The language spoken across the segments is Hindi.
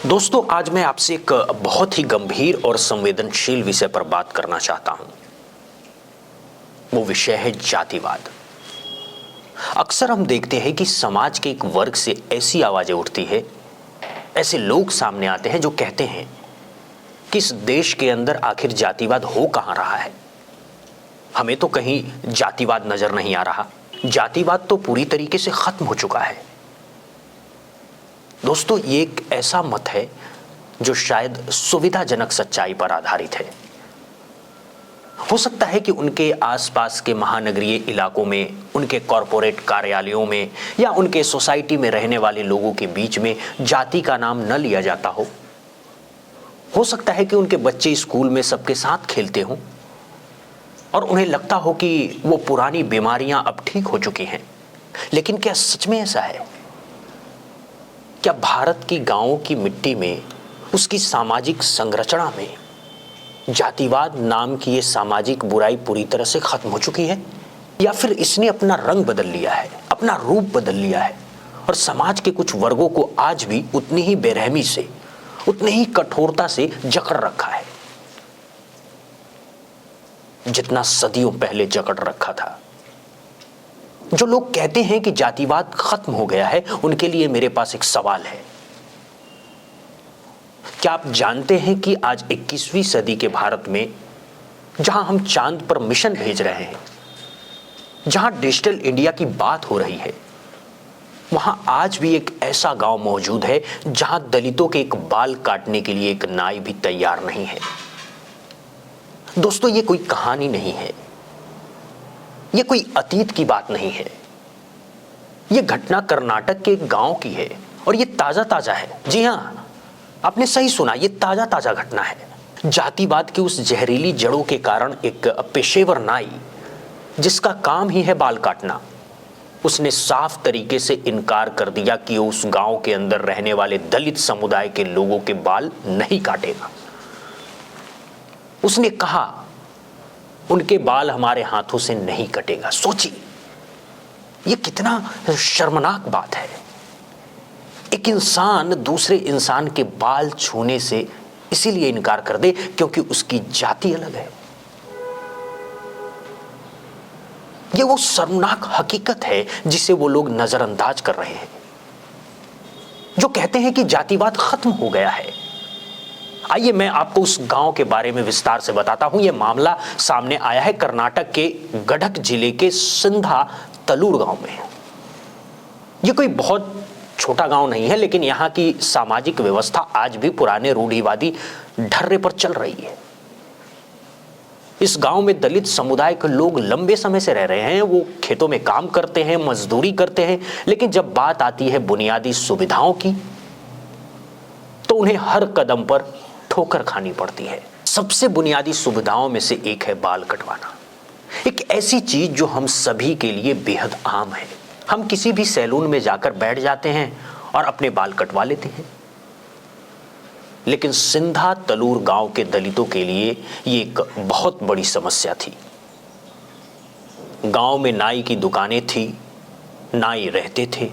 दोस्तों, आज मैं आपसे एक बहुत ही गंभीर और संवेदनशील विषय पर बात करना चाहता हूं। वो विषय है जातिवाद। अक्सर हम देखते हैं कि समाज के एक वर्ग से ऐसी आवाजें उठती है, ऐसे लोग सामने आते हैं जो कहते हैं कि इस देश के अंदर आखिर जातिवाद हो कहां रहा है। हमें तो कहीं जातिवाद नजर नहीं आ रहा। जातिवाद तो पूरी तरीके से खत्म हो चुका है। दोस्तों, ये एक ऐसा मत है जो शायद सुविधाजनक सच्चाई पर आधारित है। हो सकता है कि उनके आसपास के महानगरीय इलाकों में, उनके कॉरपोरेट कार्यालयों में या उनके सोसाइटी में रहने वाले लोगों के बीच में जाति का नाम न लिया जाता हो सकता है कि उनके बच्चे स्कूल में सबके साथ खेलते हों और उन्हें लगता हो कि वो पुरानी बीमारियां अब ठीक हो चुकी हैं। लेकिन क्या सच में ऐसा है? क्या भारत की गांवों की मिट्टी में, उसकी सामाजिक संरचना में जातिवाद नाम की ये सामाजिक बुराई पूरी तरह से खत्म हो चुकी है, या फिर इसने अपना रंग बदल लिया है, अपना रूप बदल लिया है और समाज के कुछ वर्गों को आज भी उतनी ही बेरहमी से, उतनी ही कठोरता से जकड़ रखा है जितना सदियों पहले जकड़ रखा था। जो लोग कहते हैं कि जातिवाद खत्म हो गया है, उनके लिए मेरे पास एक सवाल है। क्या आप जानते हैं कि आज 21वीं सदी के भारत में, जहां हम चांद पर मिशन भेज रहे हैं, जहां डिजिटल इंडिया की बात हो रही है, वहां आज भी एक ऐसा गांव मौजूद है जहां दलितों के एक बाल काटने के लिए एक नाई भी तैयार नहीं है। दोस्तों, ये कोई कहानी नहीं है, ये कोई अतीत की बात नहीं है। ये घटना कर्नाटक के एक गांव की है और ये ताजा ताजा है। जी हां, आपने सही सुना, ये ताजा ताजा घटना है। जातिवाद की उस जहरीली जड़ों के कारण एक पेशेवर नाई, जिसका काम ही है बाल काटना, उसने साफ तरीके से इनकार कर दिया कि उस गांव के अंदर रहने वाले दलित समुदाय के लोगों के बाल नहीं काटेगा। उसने कहा, उनके बाल हमारे हाथों से नहीं कटेगा। सोचिए, ये कितना शर्मनाक बात है। एक इंसान दूसरे इंसान के बाल छूने से इसीलिए इनकार कर दे क्योंकि उसकी जाति अलग है। ये वो शर्मनाक हकीकत है जिसे वो लोग नजरअंदाज कर रहे हैं, जो कहते हैं कि जातिवाद खत्म हो गया है। आइए मैं आपको उस गांव के बारे में विस्तार से बताता हूं। यह मामला सामने आया है कर्नाटक के गडक जिले के सिंधा तलूर गांव में। यह कोई बहुत छोटा गांव नहीं है, लेकिन यहां की सामाजिक व्यवस्था आज भी पुराने रूढ़िवादी ढर्रे पर चल रही है। इस गांव में दलित समुदाय के लोग लंबे समय से रह रहे हैं। वो खेतों में काम करते हैं, मजदूरी करते हैं, लेकिन जब बात आती है बुनियादी सुविधाओं की, तो उन्हें हर कदम पर ठोकर खानी पड़ती है। सबसे बुनियादी सुविधाओं में से एक है बाल कटवाना। एक ऐसी चीज जो हम सभी के लिए बेहद आम है। हम किसी भी सैलून में जाकर बैठ जाते हैं और अपने बाल कटवा लेते हैं, लेकिन सिंधा तलूर गांव के दलितों के लिए ये एक बहुत बड़ी समस्या थी। गांव में नाई की दुकानें थी, नाई रहते थे,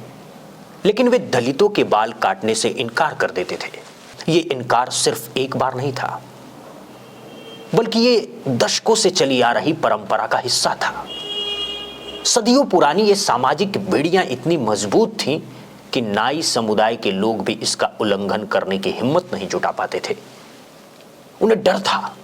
लेकिन वे दलितों के बाल काटने से इनकार कर देते थे। ये इनकार सिर्फ एक बार नहीं था, बल्कि ये दशकों से चली आ रही परंपरा का हिस्सा था। सदियों पुरानी ये सामाजिक बेड़ियां इतनी मजबूत थीं कि नाई समुदाय के लोग भी इसका उल्लंघन करने की हिम्मत नहीं जुटा पाते थे। उन्हें डर था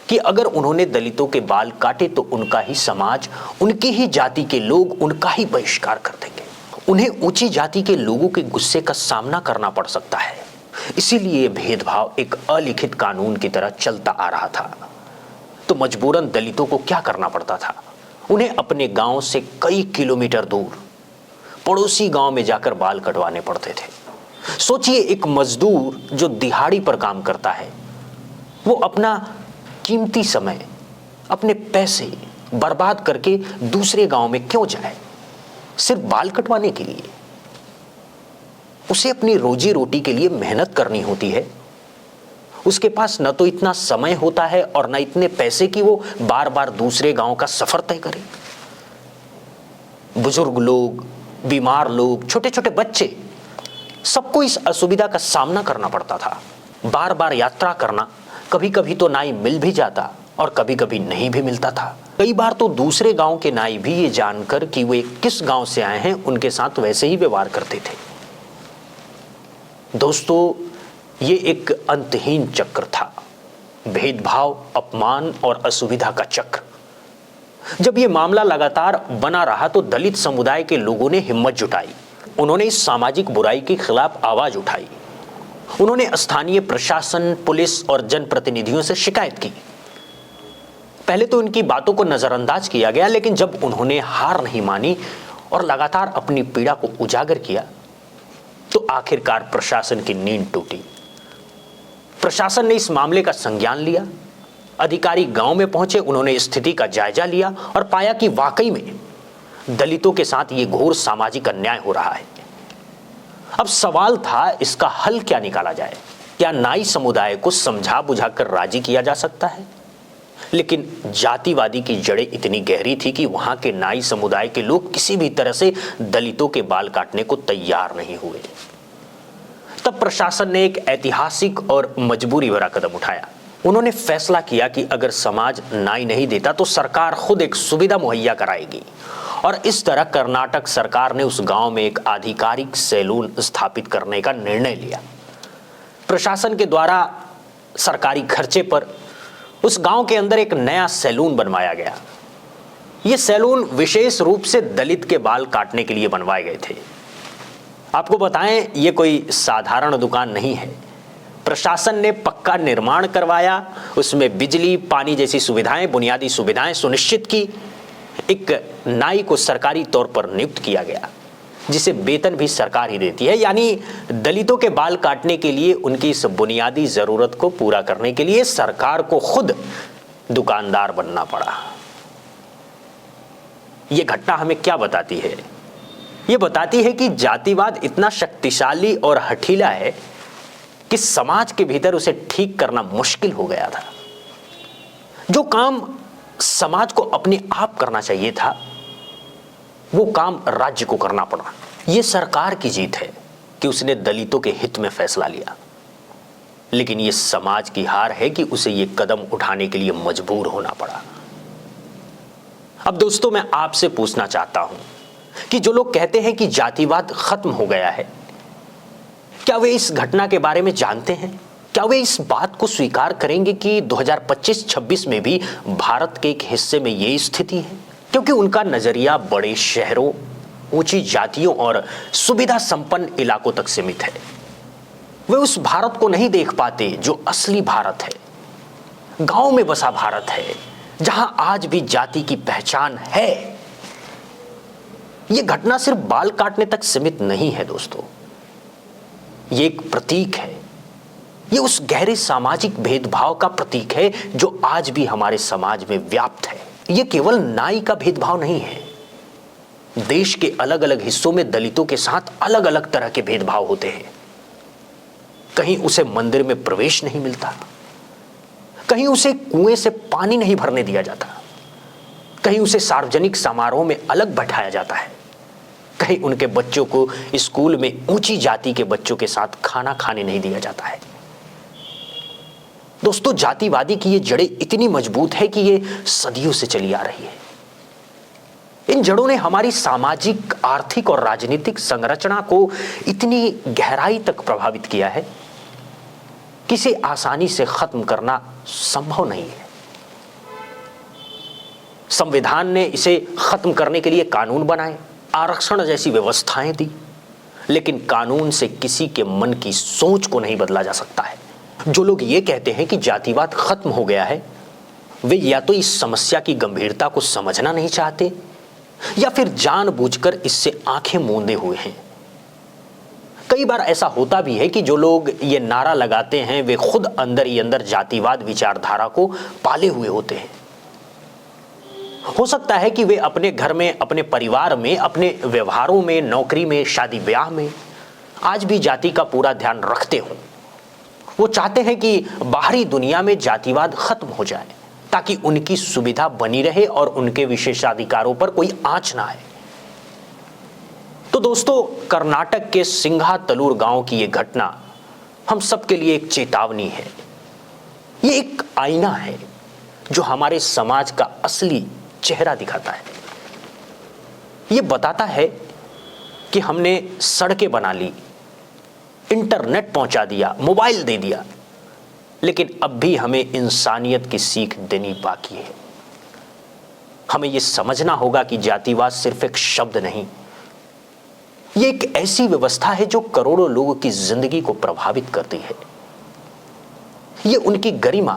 कि अगर उन्होंने दलितों के बाल काटे तो उनका ही समाज, उनकी ही जाति के लोग उनका ही बहिष्कार कर देंगे। उन्हें ऊंची जाति के लोगों के गुस्से का सामना करना पड़ सकता है। इसीलिए भेदभाव एक अलिखित कानून की तरह चलता आ रहा था। तो मजबूरन दलितों को क्या करना पड़ता था? उन्हें अपने गांव से कई किलोमीटर दूर पड़ोसी गांव में जाकर बाल कटवाने पड़ते थे। सोचिए, एक मजदूर जो दिहाड़ी पर काम करता है, वो अपना कीमती समय, अपने पैसे बर्बाद करके दूसरे गांव में क्यों जाए? सिर्फ बाल कटवाने के लिए? उसे अपनी रोजी रोटी के लिए मेहनत करनी होती है। उसके पास न तो इतना समय होता है और न इतने पैसे कि वो बार बार दूसरे गांव का सफर तय करे। बुजुर्ग लोग, बीमार लोग, छोटे छोटे बच्चे, सबको इस असुविधा का सामना करना पड़ता था। बार बार यात्रा करना, कभी कभी तो नाई मिल भी जाता और कभी कभी नहीं भी मिलता था। कई बार तो दूसरे गांव के नाई भी ये जानकर कि वे किस गांव से आए हैं, उनके साथ वैसे ही व्यवहार करते थे। दोस्तों, ये एक अंतहीन चक्र था, भेदभाव, अपमान और असुविधा का चक्र। जब ये मामला लगातार बना रहा तो दलित समुदाय के लोगों ने हिम्मत जुटाई। उन्होंने इस सामाजिक बुराई के खिलाफ आवाज उठाई। उन्होंने स्थानीय प्रशासन, पुलिस और जनप्रतिनिधियों से शिकायत की। पहले तो उनकी बातों को नजरअंदाज किया गया, लेकिन जब उन्होंने हार नहीं मानी और लगातार अपनी पीड़ा को उजागर किया तो आखिरकार प्रशासन की नींद टूटी। प्रशासन ने इस मामले का संज्ञान लिया। अधिकारी गांव में पहुंचे, उन्होंने स्थिति का जायजा लिया और पाया कि वाकई में दलितों के साथ ये घोर सामाजिक अन्याय हो रहा है। अब सवाल था, इसका हल क्या निकाला जाए? क्या नाई समुदाय को समझा बुझाकर राजी किया जा सकता है? लेकिन जातिवादी की जड़ें इतनी गहरी थी कि वहां के नाई समुदाय के लोग किसी भी तरह से दलितों के बाल काटने को तैयार नहीं हुए। तब प्रशासन ने एक ऐतिहासिक और मजबूरी भरा कदम उठाया। उन्होंने फैसला किया कि अगर समाज नाई नहीं देता तो सरकार खुद एक सुविधा मुहैया कराएगी, और इस तरह कर्नाटक सरकार ने उस गांव में एक आधिकारिक सैलून स्थापित करने का निर्णय लिया। प्रशासन के द्वारा सरकारी खर्चे पर उस गांव के अंदर एक नया सैलून बनवाया गया। यह सैलून विशेष रूप से दलित के बाल काटने के लिए बनवाए गए थे। आपको बताएं, यह कोई साधारण दुकान नहीं है। प्रशासन ने पक्का निर्माण करवाया, उसमें बिजली, पानी जैसी सुविधाएं, बुनियादी सुविधाएं सुनिश्चित की। एक नाई को सरकारी तौर पर नियुक्त किया गया, जिसे वेतन भी सरकार ही देती है। यानी दलितों के बाल काटने के लिए, उनकी इस बुनियादी जरूरत को पूरा करने के लिए सरकार को खुद दुकानदार बनना पड़ा। यह घटना हमें क्या बताती है? यह बताती है कि जातिवाद इतना शक्तिशाली और हठीला है कि समाज के भीतर उसे ठीक करना मुश्किल हो गया था। जो काम समाज को अपने आप करना चाहिए था, वो काम राज्य को करना पड़ा। यह सरकार की जीत है कि उसने दलितों के हित में फैसला लिया, लेकिन यह समाज की हार है कि उसे यह कदम उठाने के लिए मजबूर होना पड़ा। अब दोस्तों, मैं आपसे पूछना चाहता हूं कि जो लोग कहते हैं कि जातिवाद खत्म हो गया है, क्या वे इस घटना के बारे में जानते हैं? क्या वे इस बात को स्वीकार करेंगे कि 2025-26 में भी भारत के एक हिस्से में यही स्थिति है? क्योंकि उनका नजरिया बड़े शहरों, ऊंची जातियों और सुविधा संपन्न इलाकों तक सीमित है। वे उस भारत को नहीं देख पाते जो असली भारत है, गांव में बसा भारत है, जहां आज भी जाति की पहचान है। यह घटना सिर्फ बाल काटने तक सीमित नहीं है दोस्तों, ये एक प्रतीक है। ये उस गहरे सामाजिक भेदभाव का प्रतीक है जो आज भी हमारे समाज में व्याप्त है। ये केवल नाई का भेदभाव नहीं है। देश के अलग अलग हिस्सों में दलितों के साथ अलग अलग तरह के भेदभाव होते हैं। कहीं उसे मंदिर में प्रवेश नहीं मिलता, कहीं उसे कुएं से पानी नहीं भरने दिया जाता, कहीं उसे सार्वजनिक समारोह में अलग बैठाया जाता है, कहीं उनके बच्चों को स्कूल में ऊंची जाति के बच्चों के साथ खाना खाने नहीं दिया जाता है। दोस्तों, जातिवादी की ये जड़ें इतनी मजबूत है कि ये सदियों से चली आ रही है। इन जड़ों ने हमारी सामाजिक, आर्थिक और राजनीतिक संरचना को इतनी गहराई तक प्रभावित किया है कि इसे आसानी से खत्म करना संभव नहीं है। संविधान ने इसे खत्म करने के लिए कानून बनाए, आरक्षण जैसी व्यवस्थाएं दी, लेकिन कानून से किसी के मन की सोच को नहीं बदला जा सकता है। जो लोग ये कहते हैं कि जातिवाद खत्म हो गया है, वे या तो इस समस्या की गंभीरता को समझना नहीं चाहते या फिर जानबूझकर इससे आंखें मूंदे हुए हैं। कई बार ऐसा होता भी है कि जो लोग ये नारा लगाते हैं वे खुद अंदर ही अंदर जातिवाद विचारधारा को पाले हुए होते हैं। हो सकता है कि वे अपने घर में, अपने परिवार में, अपने व्यवहारों में, नौकरी में, शादी ब्याह में आज भी जाति का पूरा ध्यान रखते हों। वो चाहते हैं कि बाहरी दुनिया में जातिवाद खत्म हो जाए ताकि उनकी सुविधा बनी रहे और उनके विशेषाधिकारों पर कोई आंच ना आए। तो दोस्तों, कर्नाटक के सिंघातलूर गांव की यह घटना हम सबके लिए एक चेतावनी है। ये एक आईना है जो हमारे समाज का असली चेहरा दिखाता है। ये बताता है कि हमने सड़कें बना ली, इंटरनेट पहुंचा दिया, मोबाइल दे दिया, लेकिन अब भी हमें इंसानियत की सीख देनी बाकी है। हमें यह समझना होगा कि जातिवाद सिर्फ एक शब्द नहीं, यह एक ऐसी व्यवस्था है जो करोड़ों लोगों की जिंदगी को प्रभावित करती है। यह उनकी गरिमा,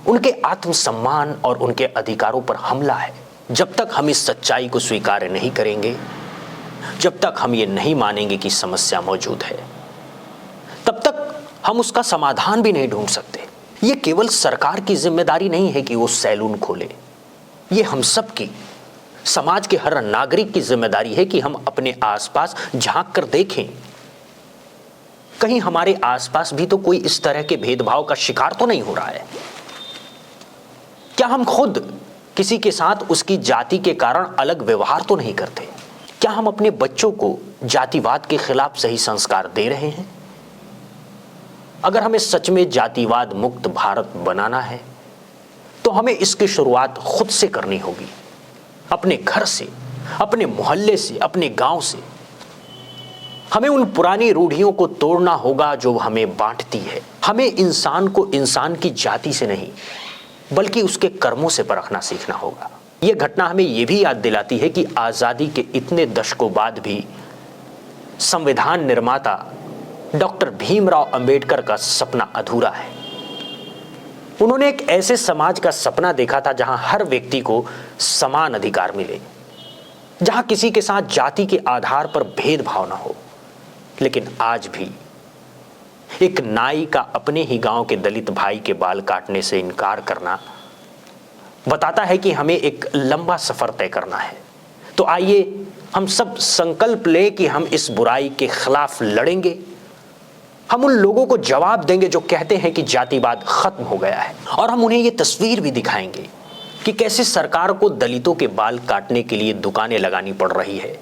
उनके आत्मसम्मान और उनके अधिकारों पर हमला है। जब तक हम इस सच्चाई को स्वीकार नहीं करेंगे, जब तक हम ये नहीं मानेंगे कि समस्या मौजूद है, तब तक हम उसका समाधान भी नहीं ढूंढ सकते। ये केवल सरकार की जिम्मेदारी नहीं है कि वो सैलून खोले, ये हम सब की, समाज के हर नागरिक की जिम्मेदारी है कि हम अपने आसपास झांक कर देखें, कहीं हमारे आसपास भी तो कोई इस तरह के भेदभाव का शिकार तो नहीं हो रहा है। क्या हम खुद किसी के साथ उसकी जाति के कारण अलग व्यवहार तो नहीं करते? क्या हम अपने बच्चों को जातिवाद के खिलाफ सही संस्कार दे रहे हैं? अगर हमें सच में जातिवाद मुक्त भारत बनाना है तो हमें इसकी शुरुआत खुद से करनी होगी, अपने घर से, अपने मोहल्ले से, अपने गांव से। हमें उन पुरानी रूढ़ियों को तोड़ना होगा जो हमें बांटती है। हमें इंसान को इंसान की जाति से नहीं बल्कि उसके कर्मों से परखना सीखना होगा। यह घटना हमें यह भी याद दिलाती है कि आजादी के इतने दशकों बाद भी संविधान निर्माता डॉक्टर भीमराव अंबेडकर का सपना अधूरा है। उन्होंने एक ऐसे समाज का सपना देखा था जहां हर व्यक्ति को समान अधिकार मिले, जहां किसी के साथ जाति के आधार पर भेदभाव न हो। लेकिन आज भी एक नाई का अपने ही गांव के दलित भाई के बाल काटने से इनकार करना बताता है कि हमें एक लंबा सफर तय करना है। तो आइए हम सब संकल्प लें कि हम इस बुराई के खिलाफ लड़ेंगे। हम उन लोगों को जवाब देंगे जो कहते हैं कि जातिवाद खत्म हो गया है, और हम उन्हें ये तस्वीर भी दिखाएंगे कि कैसे सरकार को दलितों के बाल काटने के लिए दुकानें लगानी पड़ रही है।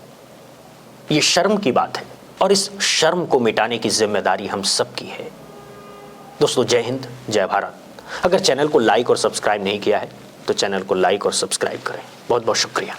ये शर्म की बात है और इस शर्म को मिटाने की जिम्मेदारी हम सबकी है। दोस्तों, जय हिंद, जय भारत। अगर चैनल को लाइक और सब्सक्राइब नहीं किया है तो चैनल को लाइक और सब्सक्राइब करें। बहुत बहुत शुक्रिया।